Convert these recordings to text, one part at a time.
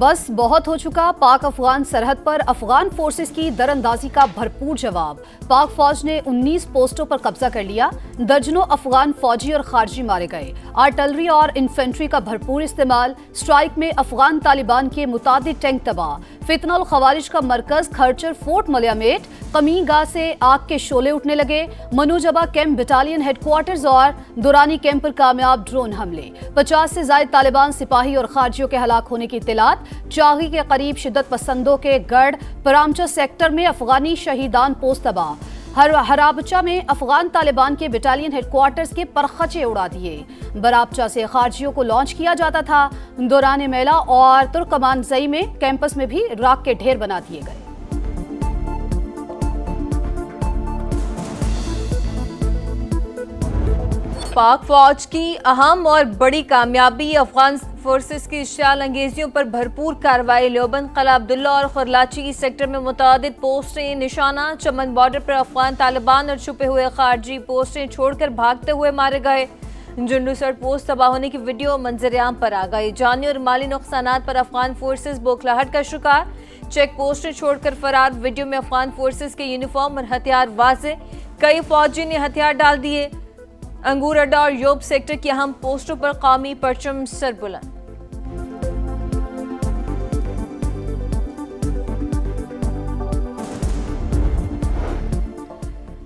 बस बहुत हो चुका। पाक अफगान सरहद पर अफगान फोर्सेस की दरअंदाजी का भरपूर जवाब। पाक फौज ने 19 पोस्टों पर कब्जा कर लिया। दर्जनों अफगान फौजी और खारजी मारे गए। आर्टिलरी और इन्फेंट्री का भरपूर इस्तेमाल। स्ट्राइक में अफगान तालिबान के मुतादिद टैंक तबाह। फितनल खवारिज का मरकज खरचर फोर्ट मलियामेट कमीगाह से आग के शोले उठने लगे। मनोजबा कैंप बटालियन हेडक्वार्टर्स और दुरानी कैंप पर कामयाब ड्रोन हमले। 50 से ज्यादा तालिबान सिपाही और खारजियों के हलाक होने की इत्तलात। चागी के करीब शिद्दत पसंदों के गढ़ परामचा सेक्टर में अफगानी शहीदान पोस्ट तबाह। हराबचा में अफगान तालिबान के बटालियन हेडक्वार्टर्स के परखचे उड़ा दिए। बराबचा से खारजियों को लॉन्च किया जाता था। दौरान मेला और तुर्कमानजई में कैंपस में भी राख के ढेर बना दिए गए। पाक फौज की अहम और बड़ी कामयाबी। अफगान फोर्सेस की इश्तियाल अंगेजियों पर भरपूर कार्रवाई। लोबन, कला अब्दुल्ला और खरलाची सेक्टर में मुतादिद पोस्टें निशाना। चमन बॉर्डर पर अफगान तालिबान और छुपे हुए खारजी पोस्टें छोड़कर भागते हुए मारे गए। जुंडूसर पोस्ट तबाह होने की वीडियो मंजर-ए-आम पर आ गई। जानी और माली नुकसानात पर अफगान फोर्सेस बौखलाहट का शिकार। चेक पोस्टें छोड़कर फरार। वीडियो में अफगान फोर्सेस के यूनिफॉर्म और हथियार वाजे। कई फौजी ने हथियार डाल दिए। अंगूर अड्डा और योब सेक्टर की अहम पोस्टों पर कौमी परचम सरबुलंद।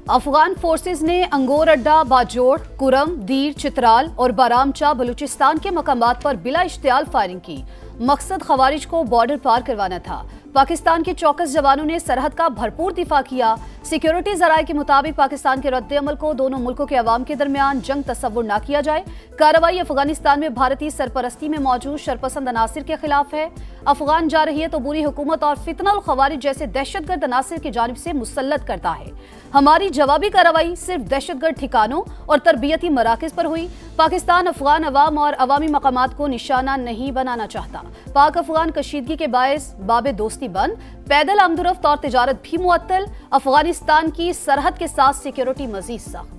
अफगान फोर्सेस ने अंगोर अड्डा, बाजोड़, कुरम, दीर, चित्राल और बारामचा बलूचिस्तान के मकामात पर बिला इश्तियाल फायरिंग की। मकसद खवारिज को बॉर्डर पार करवाना था। पाकिस्तान के चौकस जवानों ने सरहद का भरपूर दिफा किया। सिक्योरिटी जराये के मुताबिक पाकिस्तान के रद्द-ए-अमल को दोनों मुल्कों के अवाम के दरमियान जंग तस्वुर न किया जाए। कार्रवाई अफगानिस्तान में भारतीय सरपरस्ती में मौजूद शरपसंद अनासिर के खिलाफ है। अफगान जारहियत अबूरी हुकूमत और फितनल खवारिज जैसे दहशतगर्द अनासिर की जानिब से मुसल्लत करता है। हमारी जवाबी कार्रवाई सिर्फ दहशतगर्द ठिकानों और तरबियती मराकज पर हुई। पाकिस्तान अफगान अवाम और अवामी मकामात को निशाना नहीं बनाना चाहता। पाक अफगान कशीदगी के बायस बाबे दोस्ती बंद। पैदल आमदोरफ्त और तिजारत भी मुअत्तल। अफगानिस्तान की सरहद के साथ सिक्योरिटी मजीद सख्त।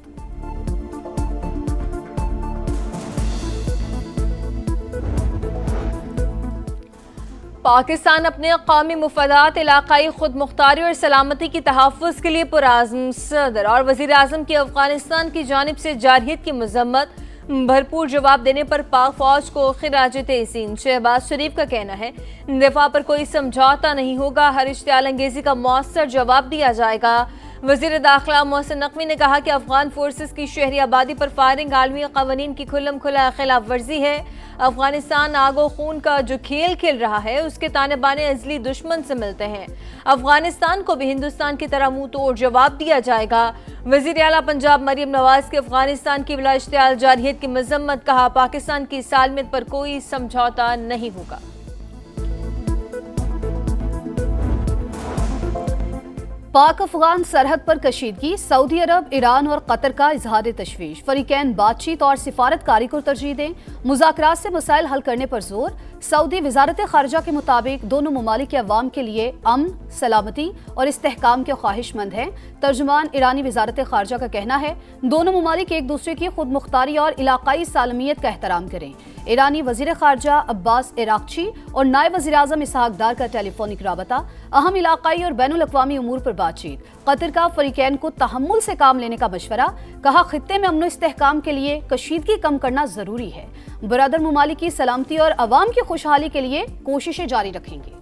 पाकिस्तान अपने कौमी मुफादात, इलाकाई खुद मुख्तारी और सलामती की तहफ़्फ़ुज़ के लिए पुरआज़्म। सदर और वज़ीर आज़म की अफगानिस्तान की जानिब से जारहियत की मज़म्मत। भरपूर जवाब देने पर पाक फौज को खिराज तहसीन। शहबाज शरीफ का कहना है दिफा पर कोई समझौता नहीं होगा। हर इश्तियाल अंगेजी का मौसर जवाब दिया जाएगा। वज़ीर दाखिला मोहसिन नकवी ने कहा कि अफगान फोर्सेस की शहरी आबादी पर फायरिंग आलमी क़वानीन की खुल्लम खुला खिलाफ वर्जी है। अफगानिस्तान आगो खून का जो खेल खेल रहा है उसके ताने बाने अज़ली दुश्मन से मिलते हैं। अफगानिस्तान को भी हिंदुस्तान की तरह मुंह तोड़ जवाब दिया जाएगा। वज़ीर आला पंजाब मरियम नवाज की अफगानिस्तान की बिला इश्तियाल जारहियत की मज़म्मत। कहा पाकिस्तान की सालमियत पर कोई समझौता नहीं होगा। पाक अफगान सरहद पर कशीदगी। सऊदी अरब, ईरान और कतर का इजहार तशवीश। फरीकैन बातचीत और सिफारतकारी को तरजीह दें। मुज़ाकरात से मसाइल हल करने पर जोर। सऊदी वजारत खारजा के मुताबिक दोनों ममालिक के अवाम के लिए अमन, सलामती और इस्तेहकाम के ख्वाहिशमंद हैं। तर्जुमान ईरानी वजारत खारजा का कहना है दोनों ममालिक एक दूसरे की खुद मुख्तारी और इलाकाई सालमियत का एहतराम करें। ईरानी वजीर खारजा अब्बास इराक्ची और नायब वज़ीर आज़म इसहाक डार का टेलीफोनिक राबता। अहम इलाकाई और बैनुल अक़वामी उमूर पर बातचीत। कतर का फरीकैन को तहम्मुल से काम लेने का मशवरा। कहा खित्ते में अमन इस्तेहकाम के लिए कशीदगी कम करना जरूरी है। बरादर ममालिक की सलामती और अवाम की खुशहाली के लिए कोशिशें जारी रखेंगे।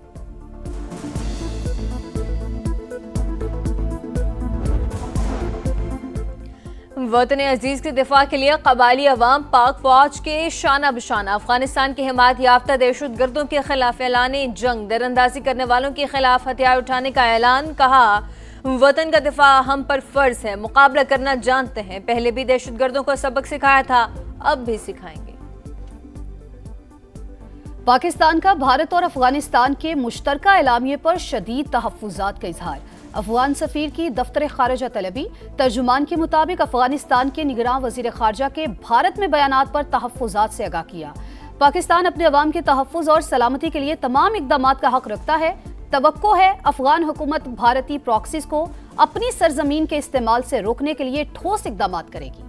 वतन अजीज के दिफा के लिए कबायली अवाम पाक फौज के शाना बशाना। अफगानिस्तान के हिमायत याफ्ता दहशतगर्दों के खिलाफ ऐलान जंग। दरअंदाजी करने वालों के खिलाफ हथियार उठाने का ऐलान। कहा वतन का दिफा हम पर फर्ज है। मुकाबला करना जानते हैं। पहले भी दहशतगर्दों को सबक सिखाया था, अब भी सिखाएंगे। पाकिस्तान का भारत और अफगानिस्तान के मुश्तरका एलामिये पर शदीद तहफ़्फ़ुज़ात का इजहार। अफगान सफ़ीर की दफ्तर खारजा तलबी। तर्जुमान के मुताबिक अफगानिस्तान के निगरान वज़ीर खारजा के भारत में बयानात पर तहफ़्फ़ुज़ात से आगाह किया। पाकिस्तान अपने अवाम के तहफ़्फ़ुज़ और सलामती के लिए तमाम इक़दामात का हक रखता है। तवक्को है अफगान हुकूमत भारतीय प्रॉक्सीज को अपनी सरजमीन के इस्तेमाल से रोकने के लिए ठोस इक़दामात करेगी।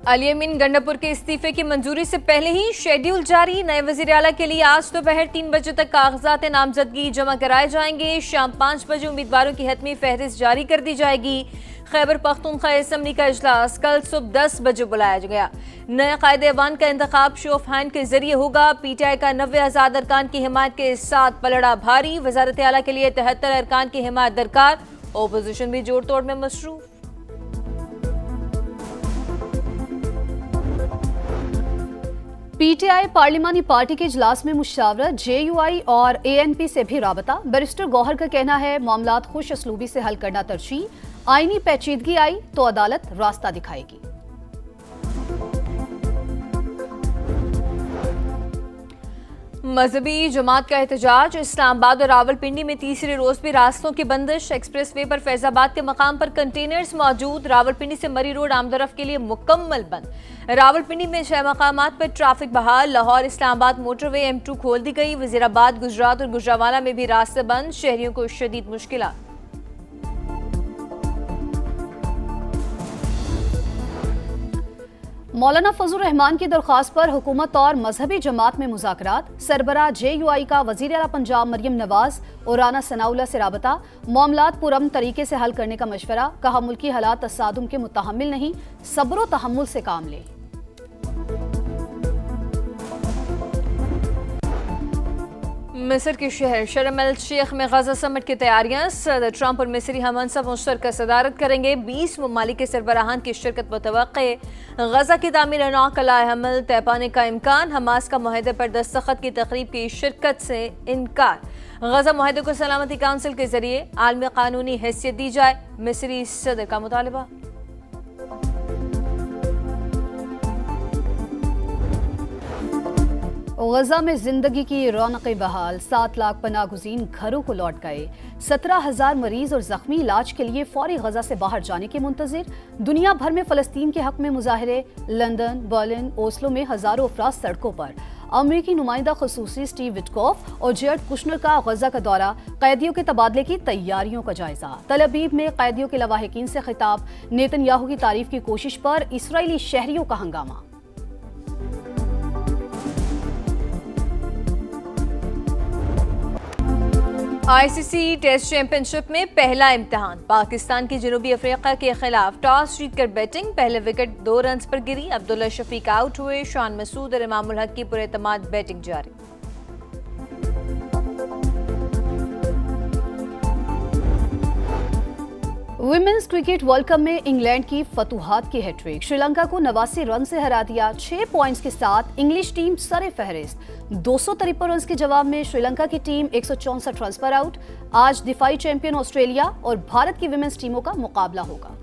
अली अमीन गंडापुर के इस्तीफे की मंजूरी से पहले ही शेड्यूल जारी। नए वजीर आला के लिए आज दोपहर 3 बजे तक कागजात नामजदगी जमा कराए जाएंगे। शाम 5 बजे उम्मीदवारों की हतमी फहरिस्त जारी कर दी जाएगी। खैबर पख्तूनख्वा असम्बली का इजलास कल सुबह 10 बजे बुलाया गया। नए कायदे अवान का इंतखाब शो ऑफ हैंड के जरिए होगा। PTI का 90 आजाद अरकान की हिमायत के साथ पलड़ा भारी। वजारत आला के लिए 73 अरकान की हिमायत दरकार। ओपोजिशन भी जोड़ तोड़ में मसरूफ। PTI पार्लिमानी पार्टी के इजलास में मुशावरत। JUI और ANP से भी राबता। बैरिस्टर गौहर का कहना है मामलात खुश असलूबी से हल करना तरजीह। आईनी पेचीदगी आई तो अदालत रास्ता दिखाएगी। मजहबी जमात का एहतजाज। इस्लामाबाद और रावलपिंडी में तीसरे रोज भी रास्तों की बंदिश। एक्सप्रेस वे पर फैजाबाद के मकाम पर कंटेनर्स मौजूद। रावलपिंडी से मरी रोड आमदरफ के लिए मुकम्मल बंद। रावलपिंडी में 6 मकामात पर ट्रैफिक बहाल। लाहौर इस्लामाबाद मोटरवे M2 खोल दी गई। वजीराबाद, गुजरात और गुजरावाला में भी रास्ते बंद। शहरियों को शदीद मुश्किलात। मौलाना फजल रहमान की दरख्वास्त पर हुकूमत और मजहबी जमात में मुज़ाकरात। सरबरा JUI का वज़ीर आला पंजाब मरियम नवाज और राना सनाउल्लाह से राबता। मामलात पुरअमन तरीके से हल करने का मशवरा। कहा मुल्की हालात तसादुम के मुतहम्मिल नहीं, सब्र व तहम्मुल से काम ले। मिस्र के शहर शर्म अल शेख में गजा समिट की तैयारियां। सदर ट्रंप और मिस्री हममंसब मुश्तरका सदारत करेंगे। 20 ममालिक के सरबराहान की शिरकत मुतवक्के। गजा की तामीर नौ कलाए हमल तय पाने का इम्कान। हमास का मुआहदे पर दस्तखत की तकरीब की शिरकत से इनकार। गजा मुआहदे को सलामती काउंसिल के जरिए आलमी कानूनी हैसियत दी जाए, मिस्री सदर का मुतालबा। गजा में जिंदगी की रौनकें बहाल। 7 लाख पनाह गुज़ीन घरों को लौट गए। 17,000 मरीज और जख्मी इलाज के लिए फौरी गजा से बाहर जाने के मुंतजिर। दुनिया भर में फलस्तीन के हक में मुजाहरे। लंदन, बर्लिन, ओस्लो में हजारों अफराद सड़कों पर। अमरीकी नुमाइंदा खसूसी स्टीव विटकॉफ और जेरेड कुशनर का गजा का दौरा। कैदियों के तबादले की तैयारियों का जायजा। तल अबीब में कैदियों के लवाहिकीन से खिताब। नेतन्याहू की तारीफ की कोशिश पर इसराइली शहरियों का हंगामा। ICC टेस्ट चैंपियनशिप में पहला इम्तिहान। पाकिस्तान की जनूबी अफ्रीका के खिलाफ टॉस जीतकर बैटिंग। पहले विकेट 2 रन्स पर गिरी। अब्दुल्ला शफीक आउट हुए। शान मसूद और इमामुल हक की पुरएतमाद बैटिंग जारी। वुमेन्स क्रिकेट वर्ल्ड कप में इंग्लैंड की फतूहात की हैट्रिक। श्रीलंका को 89 रन से हरा दिया। 6 पॉइंट्स के साथ इंग्लिश टीम सरे फहरिस्त। 253 रन के जवाब में श्रीलंका की टीम 164 रन पर आउट। आज दिफाई चैंपियन ऑस्ट्रेलिया और भारत की वुमेन्स टीमों का मुकाबला होगा।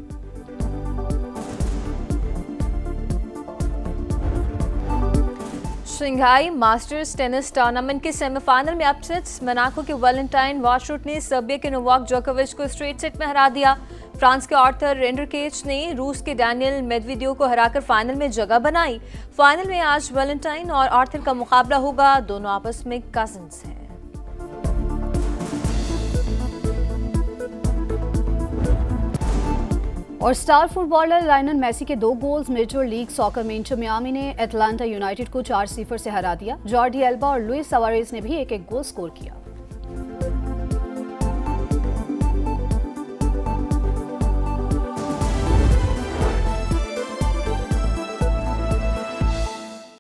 शंघाई मास्टर्स टेनिस टूर्नामेंट के सेमीफाइनल में अपसेट्स। मोनाको के वैलेंटाइन वाशरूट ने सर्बिया के नोवाक जोकोविच को स्ट्रेट सेट में हरा दिया। फ्रांस के आर्थर रेंडरकेच ने रूस के डैनियल मेदवेदेव को हराकर फाइनल में जगह बनाई। फाइनल में आज वैलेंटाइन और आर्थर का मुकाबला होगा। दोनों आपस में कजिन्स हैं। और स्टार फुटबॉलर लायनल मेसी के 2 गोल्स। मेजर लीग सॉकर में इंटर मियामी ने एटलांटा यूनाइटेड को 4-0 से हरा दिया। जॉर्डी एल्बा और लुइस सवारेज ने भी एक-एक गोल स्कोर किया।